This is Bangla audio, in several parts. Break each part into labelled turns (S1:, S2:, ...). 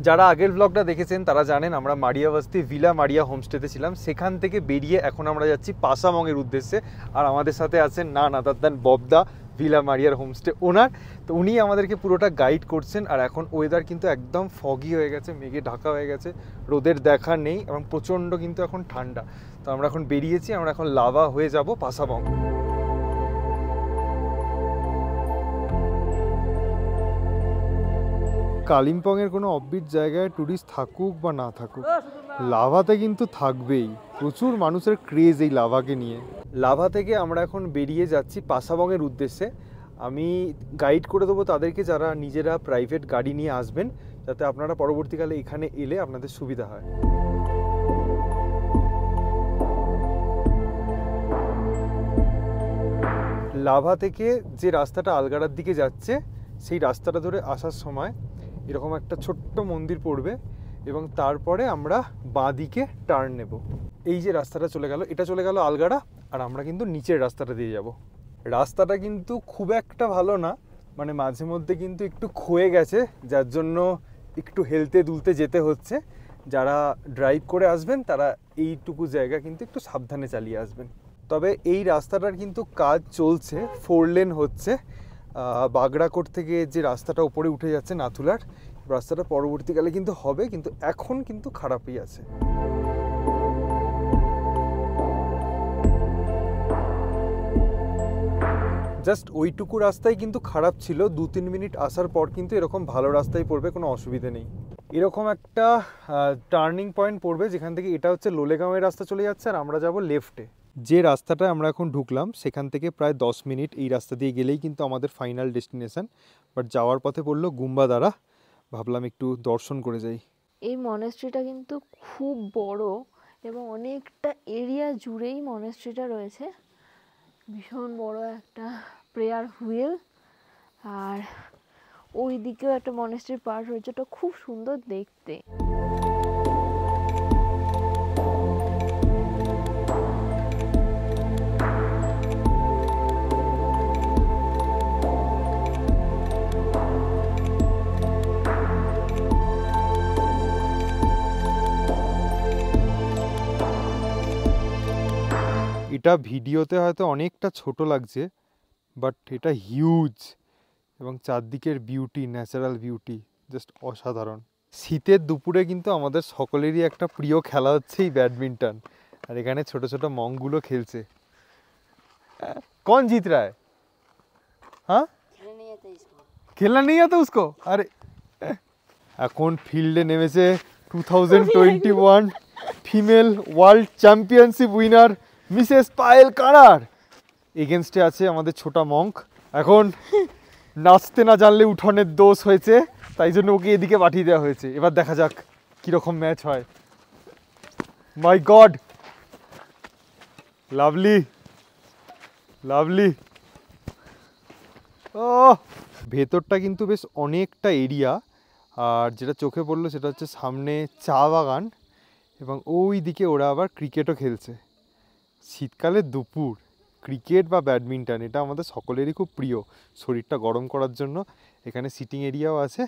S1: যারা আগের ব্লগটা দেখেছেন তারা জানেন আমরা মারিয়াবস্তি ভিলা মারিয়া হোমস্টেতে ছিলাম। সেখান থেকে বেরিয়ে এখন আমরা যাচ্ছি পাসামংয়ের উদ্দেশ্যে। আর আমাদের সাথে আছেন না আদার দ্যান ববদা, ভিলা মারিয়ার হোমস্টে ওনার। তো উনি আমাদেরকে পুরোটা গাইড করছেন। আর এখন ওয়েদার কিন্তু একদম ফগি হয়ে গেছে, মেঘে ঢাকা হয়ে গেছে, রোদের দেখা নেই এবং প্রচণ্ড কিন্তু এখন ঠান্ডা। তো আমরা এখন বেরিয়েছি, আমরা এখন লাভা হয়ে যাব পাসামং। কালিম্পংয়ের কোনো অফবিট জায়গায় ট্যুরিস্ট থাকুক বা না থাকুক, লাভাতে কিন্তু থাকবেই। প্রচুর মানুষের ক্রেজ এই লাভাকে নিয়ে। লাভা থেকে আমরা এখন বেরিয়ে যাচ্ছি পাসামংয়ের উদ্দেশ্যে। আমি গাইড করে দেবো তাদেরকে যারা নিজেরা প্রাইভেট গাড়ি নিয়ে আসবেন, যাতে আপনারা পরবর্তীকালে এখানে এলে আপনাদের সুবিধা হয়। লাভা থেকে যে রাস্তাটা আলগাড়ার দিকে যাচ্ছে, সেই রাস্তাটা ধরে আসার সময় এরকম একটা ছোট্ট মন্দির পড়বে এবং তারপরে আমরা বাঁ দিকে টার্ন নেব। এই যে রাস্তাটা চলে গেল, এটা চলে গেল আলগাড়া, আর আমরা কিন্তু নিচের রাস্তাটা দিয়ে যাব। রাস্তাটা কিন্তু খুব একটা ভালো না, মানে মাঝে মধ্যে কিন্তু একটু ক্ষয়ে গেছে, যার জন্য একটু হেলতে দুলতে যেতে হচ্ছে। যারা ড্রাইভ করে আসবেন তারা এইটুকু জায়গা কিন্তু একটু সাবধানে চালিয়ে আসবেন। তবে এই রাস্তাটার কিন্তু কাজ চলছে, 4 লেন হচ্ছে। বাগড়াকোট থেকে যে রাস্তাটা উপরে উঠে যাচ্ছে নাথুলার, রাস্তাটা পরবর্তীকালে কিন্তু হবে, কিন্তু এখন কিন্তু খারাপই আছে। জাস্ট ওইটুকু রাস্তায় কিন্তু খারাপ ছিল, 2-3 মিনিট আসার পর কিন্তু এরকম ভালো রাস্তায় পড়বে, কোনো অসুবিধে নেই। এরকম একটা টার্নিং পয়েন্ট পড়বে যেখান থেকে, এটা হচ্ছে লোলেগাঁওয়ের রাস্তা চলে যাচ্ছে আর আমরা যাব লেফটে। যে রাস্তাটায় আমরা এখন ঢুকলাম সেখান থেকে প্রায় 10 মিনিট এই রাস্তা দিয়ে গেলেই কিন্তু আমাদের ফাইনাল ডেস্টিনেশন। বাট যাওয়ার পথে পড়লো গুম্বাদারা, ভাবলাম একটু দর্শন করে যাই।
S2: এই মনেস্ট্রিটা কিন্তু খুব বড় এবং অনেকটা এরিয়া জুড়েই মনেস্ট্রিটা রয়েছে। ভীষণ বড় একটা প্রেয়ার হুইল, আর ওই দিকেও একটা মনেস্ট্রির পার্ট রয়েছে, ওটা খুব সুন্দর দেখতে।
S1: এটা ভিডিওতে হয়তো অনেকটা ছোট লাগছে, বাট এটা হিউজ এবং চারদিকের বিউটি, ন্যাচারাল বিউটি জাস্ট অসাধারণ। শীতের দুপুরে কিন্তু আমাদের সকলেরই একটা প্রিয় খেলা হচ্ছে এই ব্যাডমিন্টন। আর এখানে ছোট ছোট মংগুলো খেলছে। কোন জিত রা হ্যায়? হ্যাঁ, খেলনা নেই আতা উসকো। আরে এখন ফিল্ডে নেমেছে 2021 female world championship winner Mrs Payel কারার। এগেনস্টে আছে আমাদের ছোটা মঙ্ক। এখন নাচতে না জানলে উঠোনের দোষ হয়েছে, তাই জন্য ওকে এদিকে পাঠিয়ে দেওয়া হয়েছে। এবার দেখা যাক কীরকম ম্যাচ হয়। মাই গড, লাভলি লাভলি। ও, ভেতরটা কিন্তু বেশ অনেকটা এরিয়া। আর যেটা চোখে পড়লো সেটা হচ্ছে সামনে চা বাগান এবং ওই দিকে ওরা আবার ক্রিকেটও খেলছে। শীতকালের দুপুর ক্রিকেট বা ব্যাডমিন্টন এটা আমাদের সকলেরই খুব প্রিয়। শরীরটা গরম করার জন্য এখানে সিটিং এরিয়াও আছে।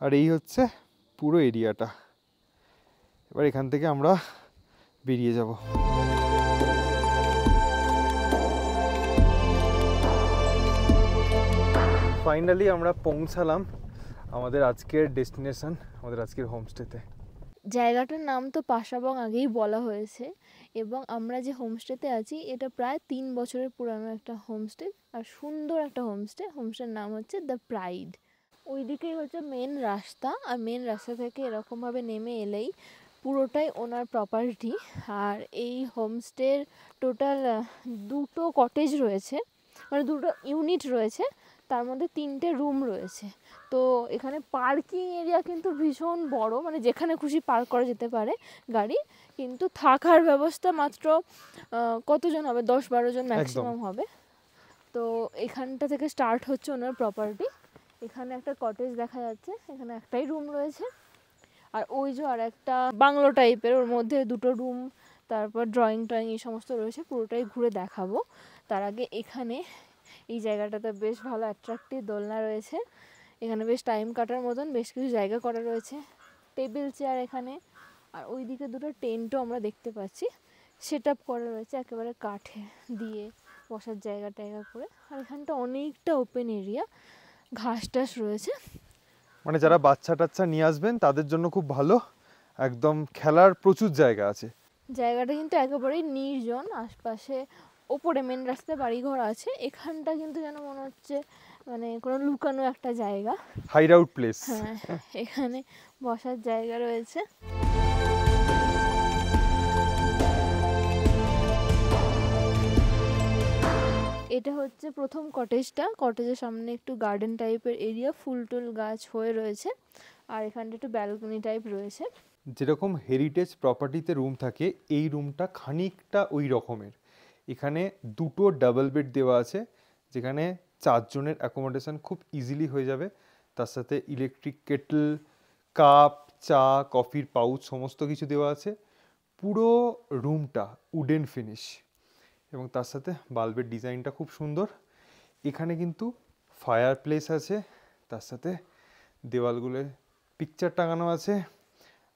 S1: আর এই হচ্ছে পুরো এরিয়াটা। এবার এখান থেকে আমরা বেরিয়ে যাব। ফাইনালি আমরা পৌঁছালাম আমাদের আজকের ডেস্টিনেশন, আমাদের আজকের হোমস্টেতে।
S2: জায়গাটার নাম তো পাসাবং আগেই বলা হয়েছে, এবং আমরা যে হোমস্টেতে আছি এটা প্রায় 3 বছরের পুরানো একটা হোমস্টে, আর সুন্দর একটা হোমস্টের নাম হচ্ছে দ্য প্রাইড। ওই দিকেই হচ্ছে মেন রাস্তা, আর মেন রাস্তা থেকে এরকমভাবে নেমে এলেই পুরোটাই ওনার প্রপার্টি। আর এই হোমস্টের টোটাল 2টো কটেজ রয়েছে, মানে 2টো ইউনিট রয়েছে, তার মধ্যে 3টে রুম রয়েছে। তো এখানে পার্কিং এরিয়া কিন্তু ভীষণ বড়, মানে যেখানে খুশি পার্ক করা যেতে পারে গাড়ি। কিন্তু থাকার ব্যবস্থা মাত্র কতজন হবে, 10-12 জন ম্যাক্সিমাম হবে। তো এখানটা থেকে স্টার্ট হচ্ছে ওনার প্রপার্টি। এখানে একটা কটেজ দেখা যাচ্ছে, এখানে একটাই রুম রয়েছে। আর ওই যে আর একটা বাংলো টাইপের, ওর মধ্যে 2টো রুম, তারপর ড্রয়িং এই সমস্ত রয়েছে। পুরোটাই ঘুরে দেখাবো। তার আগে এখানে এই জায়গাটাতে বেশ ভালো অ্যাট্রাক্টিভ দোলনা রয়েছে। এখানে বেশ টাইম কাটার মতন বেশ কিছু জায়গা করা রয়েছে। টেবিল চেয়ার এখানে, আর ওইদিকে দুটো টেন্টও আমরা দেখতে পাচ্ছি সেট আপ করা রয়েছে একেবারে কাঠে দিয়ে, বসার জায়গা টায়গা করে। আর এখানটা অনেকটা ওপেন এরিয়া, ঘাস টাস রয়েছে,
S1: মানে যারা বাচ্চা টাচ্চা নিয়ে আসবেন তাদের জন্য খুব ভালো, একদম খেলার প্রচুর জায়গা আছে।
S2: জায়গাটা কিন্তু একেবারেই নির্জন, আশপাশে ওপরে মেন রাস্তায় বাড়িঘর আছে, এখানটা কিন্তু যেন মনে হচ্ছে মানে কোনো লুকানো একটা জায়গা,
S1: হাইড আউট প্লেস।
S2: হ্যাঁ এখানে বসার জায়গা রয়েছে। এটা হচ্ছে প্রথম কটেজটা, কটেজের সামনে একটু গার্ডেন টাইপের এরিয়া, ফুল টুল গাছ হয়ে রয়েছে, আর এখানটা একটু ব্যালকনি টাইপ রয়েছে।
S1: যেরকম হেরিটেজ প্রপার্টিতে রুম থাকে, এই রুমটা খানিকটা ওই রকমের। এখানে দুটো ডাবল বেড দেওয়া আছে, যেখানে 4 জনের অ্যাকোমোডেশন খুব ইজিলি হয়ে যাবে। তার সাথে ইলেকট্রিক কেটল, কাপ, চা, কফির পাউচ সমস্ত কিছু দেওয়া আছে। পুরো রুমটা উডেন ফিনিশ, এবং তার সাথে বাল্বের ডিজাইনটা খুব সুন্দর। এখানে কিন্তু ফায়ার প্লেস আছে, তার সাথে দেওয়ালগুলো পিকচার টাঙানো আছে,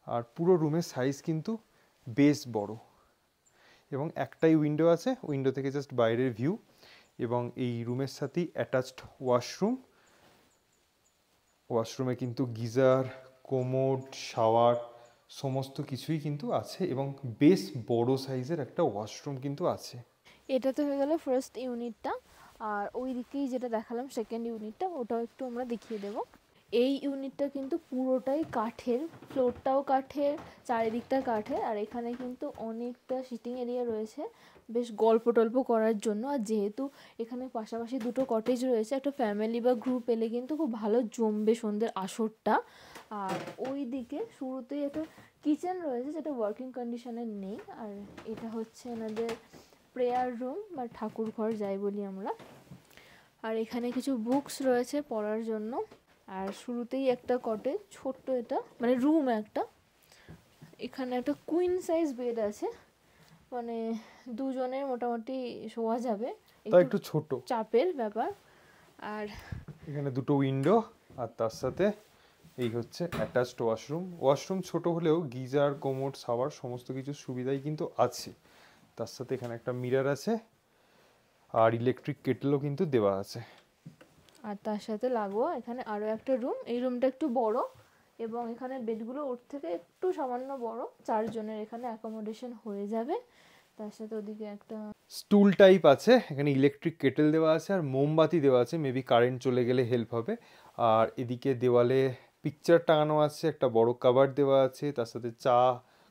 S1: আর পুরো রুমের সাইজ কিন্তু বেশ বড়, এবং একটাই উইন্ডো আছে, উইন্ডো থেকে জাস্ট বাইরের ভিউ। এবং এই রুমের সাথেই অ্যাটাচড ওয়াশরুম, ওয়াশরুমে কিন্তু গিজার, কোমোড, শাওয়ার সমস্ত কিছুই কিন্তু আছে, এবং বেশ বড় সাইজের একটা ওয়াশরুম কিন্তু আছে।
S2: এটা তো হয়ে গেল ফার্স্ট ইউনিটটা, আর ওই দিকেই যেটা দেখালাম সেকেন্ড ইউনিটটা, ওটাও একটু আমরা দেখিয়ে দেবো। এই ইউনিটটা কিন্তু পুরোটাই কাঠের, ফ্লোরটাও কাঠের, চারিদিকটা কাঠের, আর এখানে কিন্তু অনেকটা সিটিং এরিয়া রয়েছে বেশ গল্প টল্প করার জন্য। আর যেহেতু এখানে পাশাপাশি দুটো কটেজ রয়েছে, একটা ফ্যামিলি বা গ্রুপ এলে কিন্তু খুব ভালো জমবে সন্ধ্যের আসরটা। আর ওই দিকে শুরুতেই একটা কিচেন রয়েছে যেটা ওয়ার্কিং কন্ডিশনে নেই, আর এটা হচ্ছে এনাদের প্রেয়ার রুম বা ঠাকুর ঘর যাই বলি আমরা। আর এখানে কিছু বুকস রয়েছে পড়ার জন্য। আর শুরুতেই একটা কটেজ ছোট্ট, এটা মানে রুম একটা, এখানে একটা কুইন সাইজ বেড আছে, মানে দুজনের মোটামুটি শোয়া যাবে,
S1: একটু ছোট
S2: চাপের ব্যাপার। আর
S1: এখানে দুটো উইন্ডো, আর তার সাথে এই হচ্ছে অ্যাটাচড ওয়াশরুম। ওয়াশরুম ছোট হলেও গিজার, কোমোড, শাওয়ার সমস্ত কিছু সুবিধাই কিন্তু আছে। তার সাথে এখানে একটা মিরর আছে, আর ইলেকট্রিক কেটলও কিন্তু দেওয়া আছে।
S2: আর তার সাথে লাগোয়া এখানে আরও একটা রুম, এই রুমটা একটু বড়, এবং এখানে বেডগুলো ওর থেকে একটু সামান্য বড়, 4 জনের এখানে অ্যাকোমোডেশন হয়ে যাবে। তার সাথে ওদিকে একটা
S1: স্টুল টাইপ আছে, এখানে ইলেকট্রিক কেটল দেওয়া আছে, আর মোমবাতি দেওয়া আছে, মেবি কারেন্ট চলে গেলে হেল্প হবে। আর এদিকে দেওয়ালে পিকচার টাঙানো আছে, একটা বড় কাভার দেওয়া আছে, তার সাথে চা,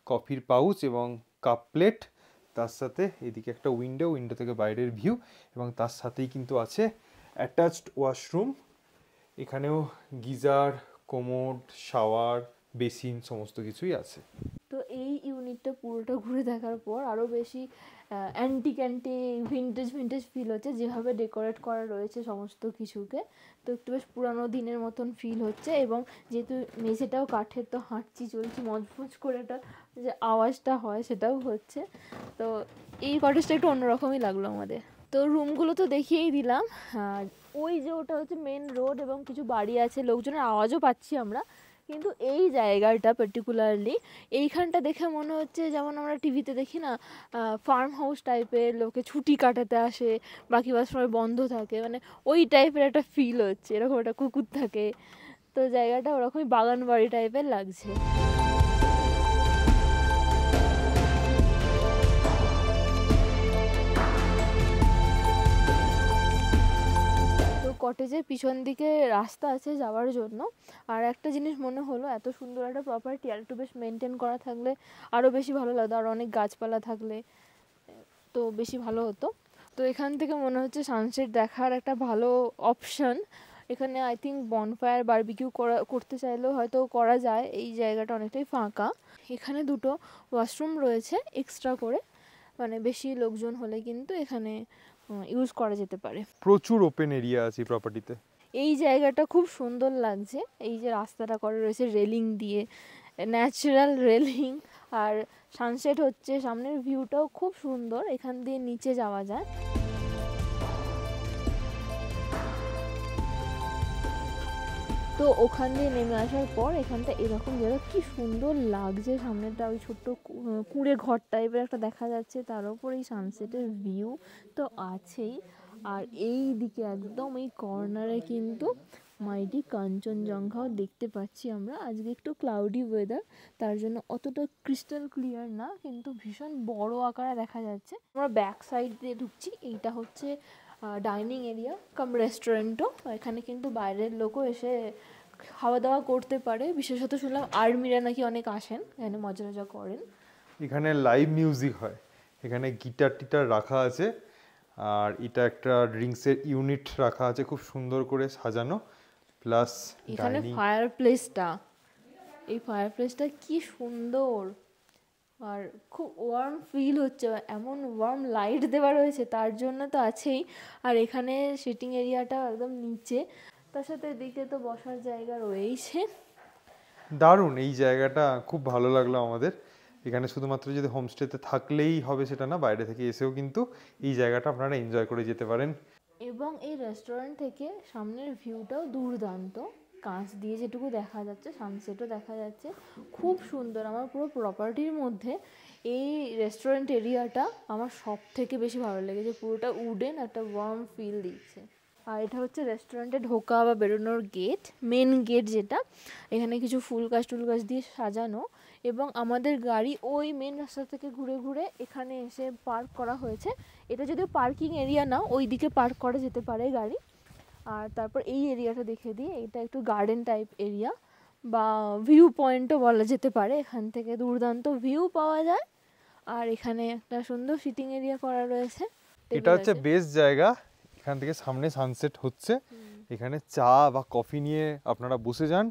S1: কফির পাউচ এবং কাপ প্লেট। তার সাথে এদিকে একটা উইন্ডো, উইন্ডো থেকে বাইরের ভিউ, এবং তার সাথেই কিন্তু আছে অ্যাটাচড ওয়াশরুম। এখানেও গিজার, কোমোড, শাওয়ার, বেসিন সমস্ত কিছুই আছে।
S2: তো এই ইউনিটটা পুরোটা ঘুরে দেখার পর আরও বেশি অ্যান্টিক ভিন্টেজ ফিল হচ্ছে, যেভাবে ডেকোরেট করা রয়েছে সমস্ত কিছুকে, তো একটু বেশ পুরানো দিনের মতন ফিল হচ্ছে। এবং যেহেতু মেঝেটাও কাঠের, তো হাঁটছি চলছি মজবুজ করে একটা যে আওয়াজটা হয় সেটাও হচ্ছে। তো এই কটেজটা একটু অন্যরকমই লাগলো আমাদের। তো রুমগুলো তো দেখিয়েই দিলাম, আর ওই যে ওটা হচ্ছে মেন রোড, এবং কিছু বাড়ি আছে, লোকজনের আওয়াজও পাচ্ছি আমরা। কিন্তু এই জায়গাটা পার্টিকুলারলি এইখানটা দেখে মনে হচ্ছে যেমন আমরা টিভিতে দেখি না, ফার্ম হাউস টাইপের, লোকে ছুটি কাটাতে আসে, বাকি সময় বন্ধ থাকে, মানে ওই টাইপের একটা ফিল হচ্ছে, এরকম একটা কুকুর থাকে, তো জায়গাটা ওরকমই বাগান বাড়ি টাইপের লাগছে। কটেজের পিছন দিকে রাস্তা আছে যাওয়ার জন্য। আর একটা জিনিস মনে হলো, এত সুন্দর একটা প্রপার্টি আর একটু বেশ মেনটেন করা থাকলে আরও বেশি ভালো লাগতো, আর অনেক গাছপালা থাকলে তো বেশি ভালো হতো। তো এখান থেকে মনে হচ্ছে সানসেট দেখার একটা ভালো অপশান। এখানে আই থিঙ্ক বনফায়ার বারবিকিউ করতে চাইলেও হয়তো করা যায়, এই জায়গাটা অনেকটাই ফাঁকা। এখানে দুটো ওয়াশরুম রয়েছে এক্সট্রা করে, মানে বেশি লোকজন হলে কিন্তু এখানে ইউজ করা যেতে পারে।
S1: প্রচুর ওপেন এরিয়া আছে প্রপার্টিতে।
S2: এই জায়গাটা খুব সুন্দর লাগছে, এই যে রাস্তাটা করা রয়েছে রেলিং দিয়ে, ন্যাচারাল রেলিং, আর সানসেট হচ্ছে, সামনের ভিউটাও খুব সুন্দর, এখান দিয়ে নিচে যাওয়া যায়। তো ওখান দিয়ে নেমে আসার পর এখানটা এরকম জায়গা, কি সুন্দর লাগছে, সামনেটা ওই ছোট্ট কুঁড়ে ঘর টাইপের একটা দেখা যাচ্ছে, তার উপর এই সানসেটের ভিউ তো আছেই। আর এই দিকে একদম এই কর্নারে কিন্তু মাইটি কাঞ্চনজঙ্ঘাও দেখতে পাচ্ছি আমরা। আজকে একটু ক্লাউডি ওয়েদার, তার জন্য অতটা ক্রিস্টাল ক্লিয়ার না, কিন্তু ভীষণ বড় আকারে দেখা যাচ্ছে। আমরা ব্যাক সাইড দিয়ে ঢুকছি, এইটা হচ্ছে ডাইনিং এরিয়া কাম রেস্টুরেন্টও। এখানে কিন্তু বাইরের লোকও এসে খাওয়া দাওয়া করতে পারে, বিশেষত শুনলাম আর্মিরা নাকি অনেক আসেন এখানে, মজা মজা করেন।
S1: এখানে লাইভ মিউজিক হয়, এখানে গিটার টিটার রাখা আছে, আর এটা একটা ড্রিঙ্কসের ইউনিট রাখা আছে খুব সুন্দর করে সাজানো, প্লাস
S2: এখানে ফায়ার প্লেসটা, এই ফায়ার প্লেসটা কি সুন্দর, আর খুব ওয়ার্ম ফিল হচ্ছে, এমন ওয়ার্ম লাইট দেওয়া রয়েছে তার জন্য তো আছেই। আর এখানে সিটিং এরিয়াটা একদম নিচে, তার সাথে এদিকে তো বসার জায়গা রয়েছে।
S1: দারুণ, এই জায়গাটা খুব ভালো লাগলো আমাদের। এখানে শুধুমাত্র যদি হোমস্টেতে থাকলেই হবে সেটা না, বাইরে থেকে এসেও কিন্তু এই জায়গাটা আপনারা এনজয় করে যেতে পারেন।
S2: এবং এই রেস্টুরেন্ট থেকে সামনের ভিউটাও দুর্দান্ত, কাঁচ দিয়ে যেটুকু দেখা যাচ্ছে, সানসেটও দেখা যাচ্ছে, খুব সুন্দর। আমার পুরো প্রপার্টির মধ্যে এই রেস্টুরেন্ট এরিয়াটা আমার সব থেকে বেশি ভালো লেগেছে, পুরোটা উডেন, একটা ওয়ার্ম ফিল দিচ্ছে। আর এটা হচ্ছে রেস্টুরেন্টে ঢোকা বা বেরোনোর গেট, মেন গেট যেটা, এখানে কিছু ফুল গাছ টুল গাছ দিয়ে সাজানো, এবং আমাদের গাড়ি ওই মেন রাস্তা থেকে ঘুরে ঘুরে এখানে এসে পার্ক করা হয়েছে। এটা যদিও পার্কিং এরিয়া না, ওই দিকে পার্ক করা যেতে পারে গাড়ি। আর তারপর এই এরিয়াটা দেখে দিই, এটা একটু গার্ডেন টাইপ এরিয়া বা ভিউ পয়েন্টও বলা যেতে পারে, এখান থেকে দুর্দান্ত ভিউ পাওয়া যায়। আর এখানে একটা সুন্দর সিটিং এরিয়া করা রয়েছে,
S1: এটা হচ্ছে বেস্ট জায়গা, এখান থেকে সামনে সানসেট হচ্ছে, এখানে চা বা কফি নিয়ে আপনারা বসে যান,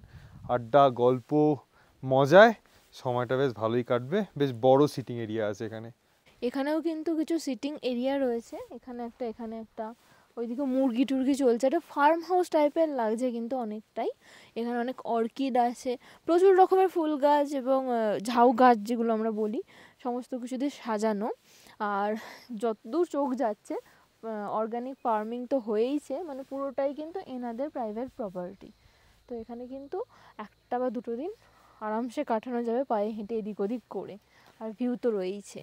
S1: আড্ডা গল্প মজায় সময়টা বেশ ভালোই কাটবে। বেশ বড় সিটিং এরিয়া আছে এখানে।
S2: এখানেও কিন্তু কিছু সিটিং এরিয়া রয়েছে, এখানে একটা, ওইদিকে মুরগি টুরগি চলছে, একটা ফার্ম হাউস টাইপের লাগছে কিন্তু অনেকটাই। এখানে অনেক অর্কিড আছে, প্রচুর রকমের ফুল গাছ এবং ঝাউ গাছ যেগুলো আমরা বলি, সমস্ত কিছু দিয়ে সাজানো। আর যতদূর চোখ যাচ্ছে অর্গানিক ফার্মিং তো হয়েইছে, মানে পুরোটাই কিন্তু এনাদের প্রাইভেট প্রপার্টি। তো এখানে কিন্তু একটা বা দুটো দিন আরামসে কাটানো যাবে পায়ে হেঁটে এদিক ওদিক করে, আর ভিউ তো রয়েইছে।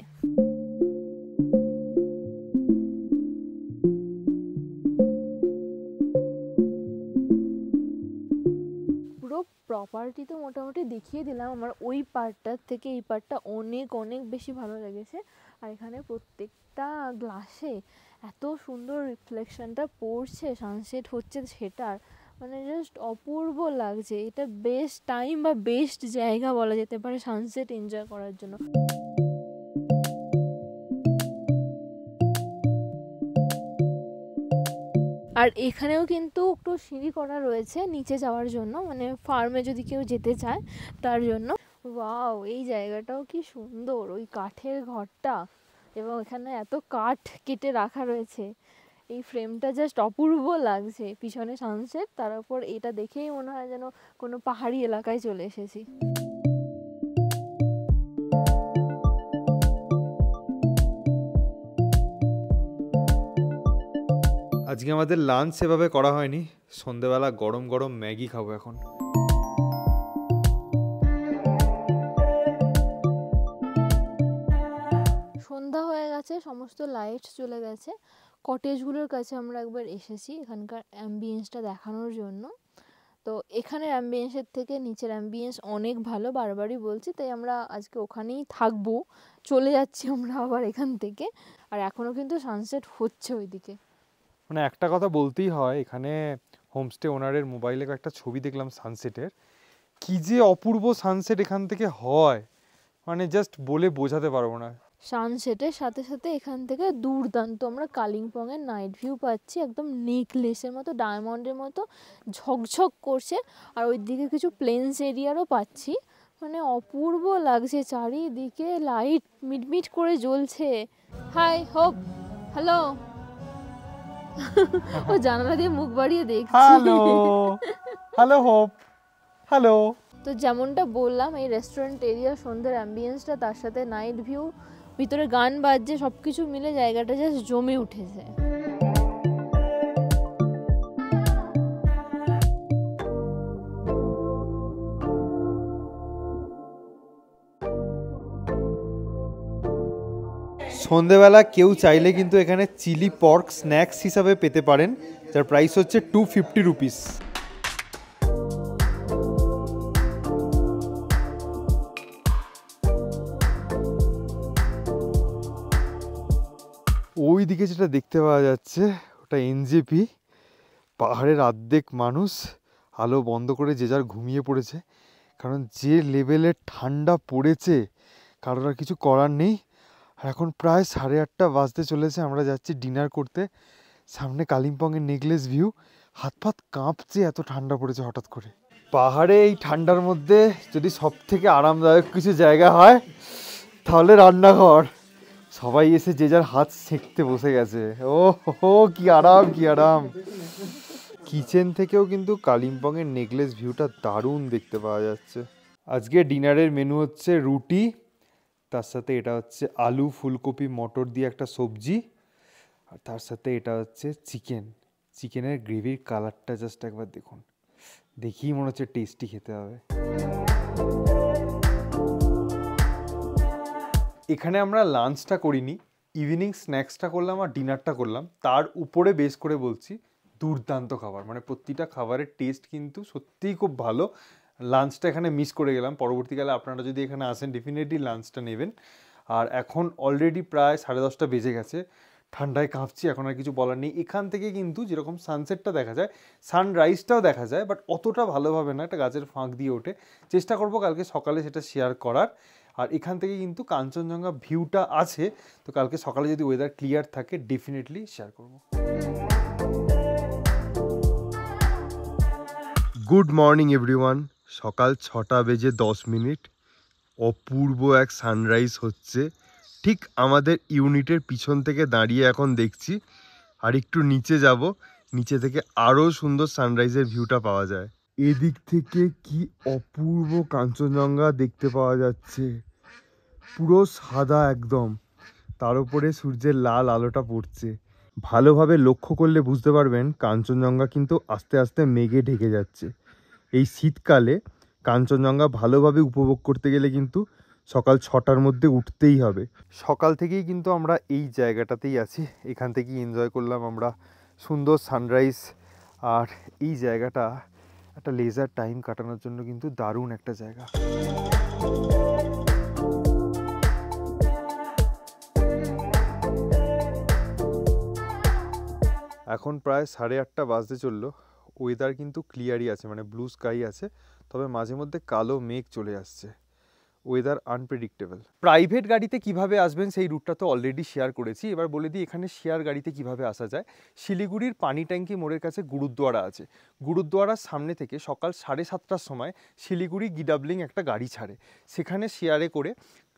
S2: পুরো প্রপার্টি তো মোটামুটি দেখিয়ে দিলাম, আমার ওই পার্টটার থেকে এই পার্টটা অনেক অনেক বেশি ভালো লেগেছে। আর এখানে প্রত্যেকটা গ্লাসে এত সুন্দর রিফ্লেকশনটা পড়ছে, সানসেট হচ্ছে সেটার, মানে জাস্ট অপূর্ব লাগছে। এটা বেস্ট টাইম বা বেস্ট জায়গা বলা যেতে পারে সানসেট এনজয় করার জন্য। আর এখানেও কিন্তু একটু সিঁড়ি করা রয়েছে নিচে যাওয়ার জন্য, মানে ফার্মে যদি কেউ যেতে চায় তার জন্য। ওয়াও, এই জায়গাটাও কি সুন্দর, ওই কাঠের ঘরটা, এবং এখানে এত কাঠ কেটে রাখা রয়েছে, এই ফ্রেমটা জাস্ট অপূর্ব লাগছে। পিছনে সানসেট, তার উপর এটা দেখেই মনে হয় যেন কোনো পাহাড়ি এলাকায় চলে এসেছি।
S1: আজকে আমাদের লাঞ্চ সেভাবে করা হয়নি, সন্ধেবেলা গরম গরম ম্যাগি খাবো এখন।
S2: সন্ধ্যা হয়ে গেছে, সমস্ত লাইট চলে গেছে, কটেজগুলোর কাছে আমরা একবার এসেছি এখানকার অ্যাম্বিয়েন্সটা দেখানোর জন্য। তো এখানের অ্যাম্বিয়েন্সের থেকে নিচের অ্যাম্বিয়েন্স অনেক ভালো, বারবারই বলছি, তাই আমরা আজকে ওখানেই থাকবো। চলে যাচ্ছি আমরা আবার এখান থেকে, আর এখনও কিন্তু সানসেট হচ্ছে ওইদিকে।
S1: মানে একটা কথা বলতেই হয়, এখানে হোমস্টে ওনারের মোবাইলে একটা ছবি দেখলাম সানসেটের, কি যে অপূর্ব সানসেট এখান থেকে হয়, মানে জাস্ট বলে বোঝাতে পারবো না।
S2: সানসেটের সাথে সাথে এখান থেকে দুর্দান্ত আমরা কালিম্পংয়ের নাইট ভিউ পাচ্ছি, একদম নেকলেসের মতো, ডায়মন্ডের মতো ঝকঝক করছে। আর ওইদিকে কিছু প্লেন্স এরিয়ারও পাচ্ছি, মানে অপূর্ব লাগছে, চারিদিকে লাইট মিটমিট করে জ্বলছে। High hope, hello. ও জানালা দিয়ে মুখ বাড়িয়ে দেখছে।
S1: Hello hello hope, hello.
S2: তো যেমনটা বললাম, এই রেস্টুরেন্ট এরিয়া, সন্ধ্যের অ্যাম্বিয়েন্সটা, তার সাথে নাইট ভিউ, ভিতরে গান বাজছে, সব কিছু মিলে জায়গাটা জাস্ট জমে উঠেছে।
S1: সন্ধেবেলা কেউ চাইলে কিন্তু এখানে চিলি পর্ক স্ন্যাক্স হিসাবে পেতে পারেন, যার প্রাইস হচ্ছে 250 রুপিস। ওই দিকে যেটা দেখতে পাওয়া যাচ্ছে ওটা এনজেপি। পাহাড়ের অর্ধেক মানুষ আলো বন্ধ করে যে যার ঘুমিয়ে পড়েছে, কারণ যে লেভেলের ঠান্ডা পড়েছে কারোর আর কিছু করার নেই। আর এখন প্রায় 8:30 বাজতে চলেছে, আমরা যাচ্ছি ডিনার করতে। সামনে কালিম্পংয়ের নেকলেস ভিউ, হাত পাত কাঁপছে, এত ঠান্ডা পড়েছে হঠাৎ করে। পাহাড়ে এই ঠান্ডার মধ্যে যদি সব থেকে আরামদায়ক কিছু জায়গা হয় তাহলে রান্নাঘর। সবাই এসে যে যার হাত সেঁকতে বসে গেছে। ও হো, কি আরাম কি আরাম। কিচেন থেকেও কিন্তু কালিম্পংয়ের নেকলেস ভিউটা দারুণ দেখতে পাওয়া যাচ্ছে। আজকে ডিনারের মেনু হচ্ছে রুটি, তার সাথে এটা হচ্ছে আলু ফুলকপি মটর দিয়ে একটা সবজি, আর তার সাথে এটা হচ্ছে চিকেনের গ্রেভির কালারটা জাস্ট একবার দেখুন, দেখেই মনে হচ্ছে টেস্টি খেতে হবে। এখানে আমরা লাঞ্চটা করিনি, ইভিনিং স্ন্যাক্সটা করলাম আর ডিনারটা করলাম। তার উপরে বেস করে বলছি দুর্দান্ত খাবার, মানে প্রতিটা খাবারের টেস্ট কিন্তু সত্যিই খুব ভালো। লাঞ্চটা এখানে মিস করে গেলাম, পরবর্তীকালে আপনারা যদি এখানে আসেন ডেফিনেটলি লাঞ্চটা নেবেন। আর এখন অলরেডি প্রায় 10:30 বেজে গেছে, ঠান্ডায় কাঁপছি, এখন আর কিছু বলার নেই। এখান থেকে কিন্তু যেরকম সানসেটটা দেখা যায়, সানরাইজটাও দেখা যায়, বাট অতটা ভালোভাবে না, একটা গাছের ফাঁক দিয়ে ওঠে। চেষ্টা করবো কালকে সকালে সেটা শেয়ার করার। আর এখান থেকে কিন্তু কাঞ্চনজঙ্ঘা ভিউটা আছে, তো কালকে সকালে যদি ওয়েদার ক্লিয়ার থাকে ডেফিনেটলি শেয়ার করবো। Good morning everyone. সকাল 6:10 অপূর্ব এক সানরাইজ হচ্ছে ঠিক আমাদের ইউনিটের পিছন থেকে দাঁড়িয়ে এখন দেখছি। আর একটু নিচে যাব, নিচে থেকে আরও সুন্দর সানরাইজের ভিউটা পাওয়া যায়। এদিক থেকে কি অপূর্ব কাঞ্চনজঙ্ঘা দেখতে পাওয়া যাচ্ছে, পুরো সাদা একদম, তার উপরে সূর্যের লাল আলোটা পড়ছে। ভালোভাবে লক্ষ্য করলে বুঝতে পারবেন কাঞ্চনজঙ্ঘা কিন্তু আস্তে আস্তে মেঘে ঢেকে যাচ্ছে। এই শীতকালে কাঞ্চনজঙ্ঘা ভালোভাবে উপভোগ করতে গেলে কিন্তু সকাল 6টার মধ্যে উঠতেই হবে। সকাল থেকেই কিন্তু আমরা এই জায়গাটাতেই আছি, এখান থেকেই এনজয় করলাম আমরা সুন্দর সানরাইজ। আর এই জায়গাটা একটা লেজার টাইম কাটানোর জন্য কিন্তু দারুণ একটা জায়গা। এখন প্রায় 8:30 বাজতে চললো। ওয়েদার কিন্তু ক্লিয়ারই আছে, মানে ব্লু স্কাই আছে, তবে মাঝে মধ্যে কালো মেঘ চলে আসছে। Weather unpredictable. প্রাইভেট গাড়িতে কিভাবে আসবেন সেই রুটটা তো অলরেডি শেয়ার করেছি, এবার বলে দিই এখানে শেয়ার গাড়িতে কিভাবে আসা যায়। শিলিগুড়ির পানি ট্যাঙ্কি মোড়ের কাছে গুরুদ্বারা আছে, গুরুদ্বারার সামনে থেকে সকাল 7:30টার সময় শিলিগুড়ি গিডাবলিং একটা গাড়ি ছাড়ে, সেখানে শেয়ারে করে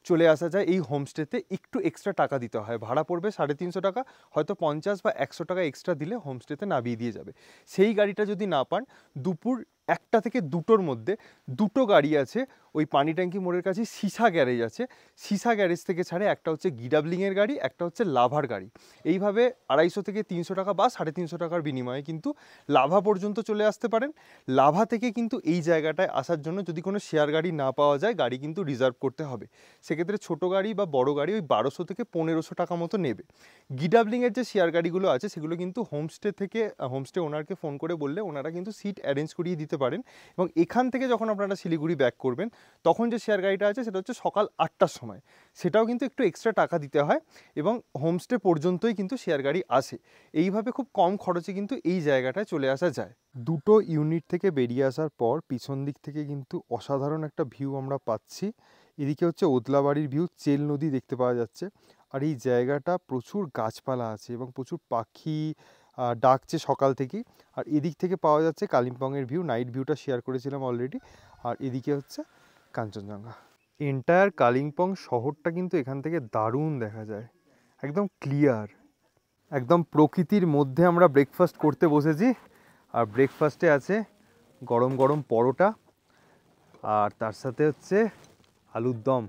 S1: চলে আসা যায় এই হোমস্টেতে। একটু এক্সট্রা টাকা দিতে হয়, ভাড়া পড়বে 350 টাকা, হয়তো 50 বা 100 টাকা এক্সট্রা দিলে হোমস্টেতে নামিয়ে দিয়ে যাবে। সেই গাড়িটা যদি না পান, দুপুর 1টা থেকে 2টোর মধ্যে দুটো গাড়ি আছে ওই পানি ট্যাঙ্কি মোড়ের কাছে সিসা গ্যারেজ আছে, সিসা গ্যারেজ থেকে ছাড়ে। একটা হচ্ছে গিডাবলিংয়ের গাড়ি, একটা হচ্ছে লাভার গাড়ি। এইভাবে 250 থেকে 300 টাকা বা 350 টাকার বিনিময়ে কিন্তু লাভা পর্যন্ত চলে আসতে পারেন। লাভা থেকে কিন্তু এই জায়গাটায় আসার জন্য যদি কোনো শেয়ার গাড়ি না পাওয়া যায়, গাড়ি কিন্তু রিজার্ভ করতে হবে। সেক্ষেত্রে ছোটো গাড়ি বা বড় গাড়ি ওই 1200 থেকে 1500 টাকা মতো নেবে। গিডাবলিংয়ের যে শেয়ার গাড়িগুলো আছে সেগুলো কিন্তু হোমস্টে থেকে, হোমস্টে ওনারকে ফোন করে বললে ওনারা কিন্তু সিট অ্যারেঞ্জ করিয়ে দিতে পারেন। এবং এখান থেকে যখন আপনারা শিলিগুড়ি ব্যাক করবেন, তখন যে শেয়ার গাড়িটা আছে সেটা হচ্ছে সকাল 8টার সময়, সেটাও কিন্তু একটু এক্সট্রা টাকা দিতে হয় এবং হোমস্টে পর্যন্তই কিন্তু শেয়ার গাড়ি আসে। এইভাবে খুব কম খরচে কিন্তু এই জায়গাটায় চলে আসা যায়। দুটো ইউনিট থেকে বেরিয়ে আসার পর পিছন দিক থেকে কিন্তু অসাধারণ একটা ভিউ আমরা পাচ্ছি। এদিকে হচ্ছে ওদলাবাড়ির ভিউ, চেল নদী দেখতে পাওয়া যাচ্ছে। আর এই জায়গাটা প্রচুর গাছপালা আছে এবং প্রচুর পাখি ডাকছে সকাল থেকেই। আর এদিক থেকে পাওয়া যাচ্ছে কালিম্পংয়ের ভিউ, নাইট ভিউটা শেয়ার করেছিলাম অলরেডি। আর এদিকে হচ্ছে কাঞ্চনজঙ্ঘা। এন্টায়ার কালিম্পং শহরটা কিন্তু এখান থেকে দারুণ দেখা যায়, একদম ক্লিয়ার, একদম প্রকৃতির মধ্যে আমরা ব্রেকফাস্ট করতে বসেছি। আর ব্রেকফাস্টে আছে গরম গরম পরোটা, আর তার সাথে হচ্ছে আলুর দম,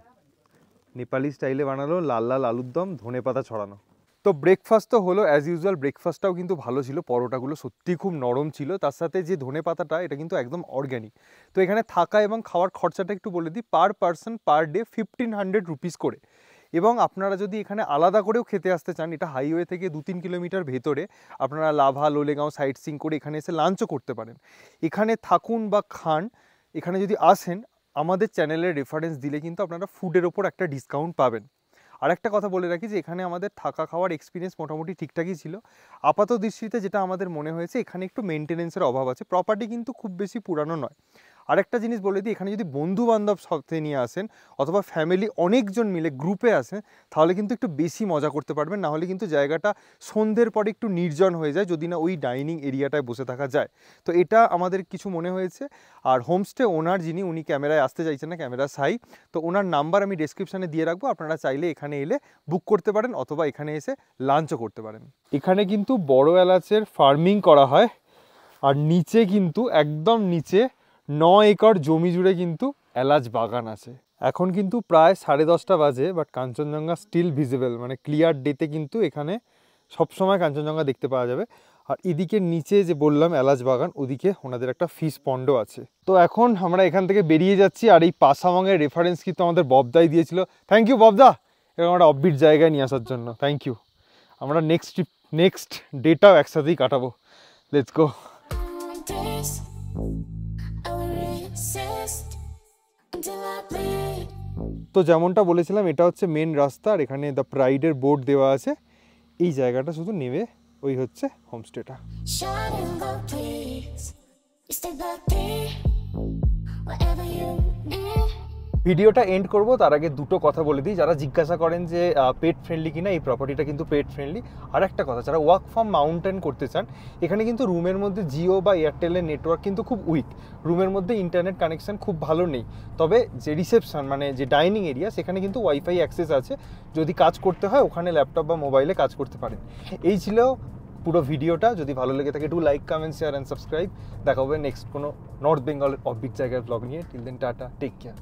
S1: নেপালি স্টাইলে বানালো লাল লাল আলুর দম, ধনে পাতা ছড়ানো। তো ব্রেকফাস্ট তো হলো অ্যাজ ইউজুয়াল, ব্রেকফাস্টটাও কিন্তু ভালো ছিল, পরোটাগুলো সত্যিই খুব নরম ছিল। তার সাথে যে ধনে পাতাটা, এটা কিন্তু একদম অর্গ্যানিক। তো এখানে থাকা এবং খাওয়ার খরচাটা একটু বলে দিই, per person per day 1500 rupees করে। এবং আপনারা যদি এখানে আলাদা করেও খেতে আসতে চান, এটা হাইওয়ে থেকে 2-3 কিলোমিটার ভেতরে, আপনারা লাভা লোলেগাঁও সাইট সিইং করে এখানে এসে লাঞ্চও করতে পারেন। এখানে থাকুন বা খান, এখানে যদি আসেন আমাদের চ্যানেলের রেফারেন্স দিলে কিন্তু আপনারা ফুডের ওপর একটা ডিসকাউন্ট পাবেন। আর একটা কথা বলে রাখি যে এখানে আমাদের থাকা খাওয়ার এক্সপিরিয়েন্স মোটামুটি ঠিকঠাকই ছিল। আপাত দৃষ্টিতে যেটা আমাদের মনে হয়েছে এখানে একটু মেনটেনেন্সের অভাব আছে, প্রপার্টি কিন্তু খুব বেশি পুরানো নয়। আরেকটা জিনিস বলে দিই, এখানে যদি বন্ধু বান্ধব সাথে নিয়ে আসেন অথবা ফ্যামিলি অনেকজন মিলে গ্রুপে আসেন তাহলে কিন্তু একটু বেশি মজা করতে পারবেন, নাহলে কিন্তু জায়গাটা সন্ধ্যের পরে একটু নির্জন হয়ে যায় যদি না ওই ডাইনিং এরিয়াটায় বসে থাকা যায়। তো এটা আমাদের কিছু মনে হয়েছে। আর হোমস্টে ওনার যিনি, উনি ক্যামেরায় আসতে চাইছেন না, ক্যামেরা সাই, তো ওনার নাম্বার আমি ডেসক্রিপশানে দিয়ে রাখবো, আপনারা চাইলে এখানে এলে বুক করতে পারেন অথবা এখানে এসে লাঞ্চও করতে পারেন। এখানে কিন্তু বড় এলাচের ফার্মিং করা হয়, আর নিচে কিন্তু একদম নিচে 9 একর জমি জুড়ে কিন্তু এলাচ বাগান আছে। এখন কিন্তু প্রায় 10:30 বাজে, বাট কাঞ্চনজঙ্ঘা স্টিল ভিজিবল, মানে ক্লিয়ার ডেতে কিন্তু এখানে সবসময় কাঞ্চনজঙ্ঘা দেখতে পাওয়া যাবে। আর এদিকে নিচে যে বললাম এলাচ বাগান, ওদিকে ওনাদের একটা ফিশ পন্ডও আছে। তো এখন আমরা এখান থেকে বেরিয়ে যাচ্ছি, আর এই পাসামংয়ের রেফারেন্স কিন্তু আমাদের ববদাই দিয়েছিল। থ্যাংক ইউ ববদা, এরকম একটা অফবিট জায়গায় নিয়ে আসার জন্য, থ্যাংক ইউ। আমরা নেক্সট ডেটাও একসাথেই কাটাবো। Let's go. তো যেমনটা বলেছিলাম এটা হচ্ছে মেন রাস্তা, আর এখানে দ্য প্রাইডের বোর্ড দেওয়া আছে। এই জায়গাটা শুধু নেমে ওই হচ্ছে হোমস্টেটা। ভিডিওটা এন্ড করব তার আগে দুটো কথা বলে দিই। যারা জিজ্ঞাসা করেন যে পেট ফ্রেন্ডলি কিনা, এই প্রপার্টিটা কিন্তু পেট ফ্রেন্ডলি। আর একটা কথা, যারা ওয়ার্ক ফ্রম মাউন্টেন করতে চান, এখানে কিন্তু রুমের মধ্যে জিও বা এয়ারটেলের নেটওয়ার্ক কিন্তু খুব উইক, রুমের মধ্যে ইন্টারনেট কানেকশন খুব ভালো নেই। তবে যে রিসেপশন মানে যে ডাইনিং এরিয়া, সেখানে কিন্তু ওয়াইফাই অ্যাক্সেস আছে, যদি কাজ করতে হয় ওখানে ল্যাপটপ বা মোবাইলে কাজ করতে পারেন। এই ছিল পুরো ভিডিওটা। যদি ভালো লেগে থাকে do like, comment, share and subscribe. দেখা হবে নেক্সট কোনো নর্থ বেঙ্গলের অফবিট জায়গার ব্লগ নিয়ে। Till then tata, take care.